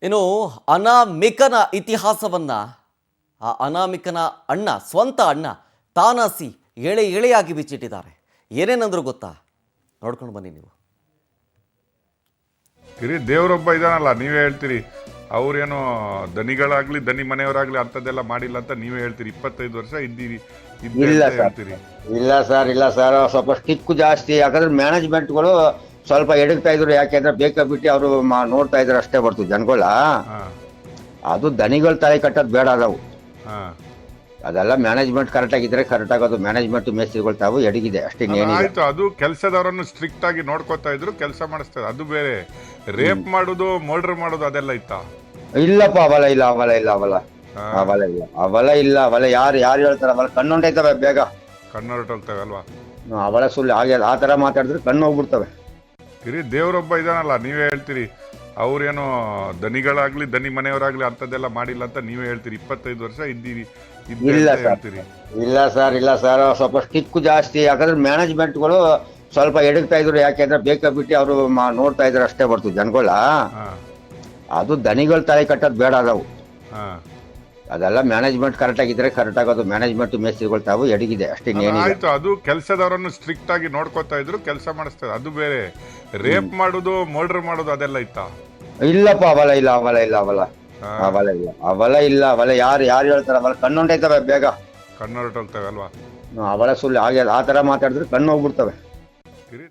ಇನ್ನು ಅನಾಮಿಕನ ಇತಿಹಾಸವನ್ನ ಆ ಅನಾಮಿಕನ ಅಣ್ಣ ಸ್ವಂತ ಅಣ್ಣ ತಾನಾಸಿ ಎಳೆ ಎಳೆಯಾಗಿ ಬಿಚ್ಚಿಟ್ಟಿದ್ದಾರೆ. ಏನೇನಂದ್ರು ಗೊತ್ತಾ? ನೋಡ್ಕೊಂಡು ಬನ್ನಿ ನೀವು. ಇರಿ ದೇವರೊಬ್ಬ ಇದಾನಲ್ಲ, ನೀವೇ ಹೇಳ್ತೀರಿ ಅವ್ರೇನೋ ದನಿಗಳಾಗ್ಲಿ ದನಿ ಮನೆಯವರಾಗ್ಲಿ ಅಂಥದ್ದೆಲ್ಲ ಮಾಡಿಲ್ಲ ಅಂತ ನೀವೇ ಹೇಳ್ತೀರಿ. 25 ವರ್ಷ ಇದ್ದೀರಿ ಇಲ್ಲ ಅಂತ ಸರ್. ಹೇಳ್ತೀರಿ. ಇಲ್ಲ ಸರ್ ಸ್ವಲ್ಪ ಸ್ಟಿಕ್ ಜಾಸ್ತಿ. ಯಾಕಂದ್ರೆ ಮ್ಯಾನೇಜ್ಮೆಂಟ್ಗಳು ಸ್ವಲ್ಪ ಎಡಗ್ತಾ ಇದ್ರು. ಯಾಕೆಂದ್ರೆ ಬೇಕಾಬಿಟ್ಟು ಅವರು ನೋಡ್ತಾ ಇದ್ರು ಅಷ್ಟೇ ಬರ್ತು ಜನಗಳ. ಹಾ ಅದು ದನಿಗಳ ತಲೆ ಕಟ್ಟೋದು ಬೇಡ ಅದಾವು. ಹಾ ಅದೆಲ್ಲ ಮ್ಯಾನೇಜ್ಮೆಂಟ್ ಕರೆಕ್ಟ್ ಆಗಿದ್ರೆ ಕರೆಕ್ಟ್ ಆಗೋದು. ಮ್ಯಾನೇಜ್ಮೆಂಟ್ ಮೇಸ್ತ್ರಿಗಳು ತಾವು ಎಡಗಿದೆ ಅಷ್ಟೇ, ಇನ್ನೇನಿಲ್ಲ. ಆಯ್ತು, ಅದು ಕೆಲಸದವರನ್ನು ಸ್ಟ್ರಿಕ್ಟ್ ಆಗಿ ನೋಡ್ಕೋತಾ ಇದ್ರು, ಕೆಲಸ ಮಾಡಿಸ್ತಾ ಇದ್ರು, ಅದು ಬೇರೆ. ರೇಪ್ ಮಾಡೋದು ಮರ್ಡರ್ ಮಾಡೋದು ಅದೆಲ್ಲ ಇತ್ತಾ? ಇಲ್ಲಪ್ಪ, ಅವೆಲ್ಲ ಇಲ್ಲ ಹಾ. ಅವೆಲ್ಲ ಯಾರು ಹೇಳ್ತಾರ ಅವೆಲ್ಲ ಕಣ್ಣು ಹೊಂಟೈತವೆ ಬೇಗ. ಕಣ್ಣು ಹೊರಟೋಗ್ತವೆ ಅಲ್ವಾ? ಅವೆಲ್ಲ ಸುಳ್ಳು. ಹಾಗೆ ಆ ತರ ಮಾತಾಡಿದ್ರೆ ಕಣ್ಣು ಹೋಗ್ಬಿಡ್ತವೆ. ಇರಿ ದೇವರೊಬ್ಬ ಇದಾನಲ್ಲ, ನೀವೇ ಹೇಳ್ತೀರಿ ಅವ್ರೇನೋ ದನಿಗಳಾಗ್ಲಿ ದನಿ ಮನೆಯವರಾಗ್ಲಿ ಅಂಥದ್ದೆಲ್ಲ ಮಾಡಿಲ್ಲ ಅಂತ ನೀವೇ ಹೇಳ್ತೀರಿ. 25 ವರ್ಷ ಇದ್ದೀರಿ ಇಲ್ಲ ಅಂತ ಸರ್. ಹೇಳ್ತೀರಿ. ಇಲ್ಲ ಸರ್ ಸ್ವಲ್ಪ ಸ್ಟಿಕ್ ಜಾಸ್ತಿ. ಯಾಕಂದ್ರೆ ಮ್ಯಾನೇಜ್ಮೆಂಟ್ಗಳು ಸ್ವಲ್ಪ ಎಡಗ್ತಾ ಇದ್ರು. ಯಾಕೆಂದ್ರೆ ಬೇಕಾಬಿಟ್ಟು ಅವರು ನೋಡ್ತಾ ಇದ್ರು ಅಷ್ಟೇ ಬರ್ತು ಜನಗಳ. ಹಾ ಅದು ದನಿಗಳ ತಲೆ ಕಟ್ಟೋದು ಬೇಡ ಅದಾವು. ಹಾ ಅದೆಲ್ಲ ಮ್ಯಾನೇಜ್ಮೆಂಟ್ ಕರೆಕ್ಟ್ ಆಗಿದ್ರೆ ಕರೆಕ್ಟ್ ಆಗೋದು. ಮ್ಯಾನೇಜ್ಮೆಂಟ್ ಮೇಸ್ತ್ರಿಗಳು ತಾವು ಎಡಗಿದೆ ಅಷ್ಟೇ, ಇನ್ನೇನಿಲ್ಲ. ಆಯ್ತು, ಅದು ಕೆಲಸದವರನ್ನು ಸ್ಟ್ರಿಕ್ಟ್ ಆಗಿ ನೋಡ್ಕೋತಾ ಇದ್ರು, ಕೆಲಸ ಮಾಡಿಸ್ತಾ ಇದ್ರು, ಅದು ಬೇರೆ. ರೇಪ್ ಮಾಡೋದು ಮರ್ಡರ್ ಮಾಡೋದು ಅದೆಲ್ಲ ಇತ್ತಾ? ಇಲ್ಲಪ್ಪ, ಅವೆಲ್ಲ ಇಲ್ಲ ಹಾ. ಅವೆಲ್ಲ ಯಾರು ಹೇಳ್ತಾರ ಅವೆಲ್ಲ ಕಣ್ಣು ಹೊಂಟೈತವೆ ಬೇಗ. ಕಣ್ಣು ಹೊರಟೋಗ್ತವೆ ಅಲ್ವಾ? ಅವೆಲ್ಲ ಸುಳ್ಳು. ಹಾಗೆ ಆ ತರ ಮಾತಾಡಿದ್ರೆ ಕಣ್ಣು ಹೋಗ್ಬಿಡ್ತವೆ. ಇರಿ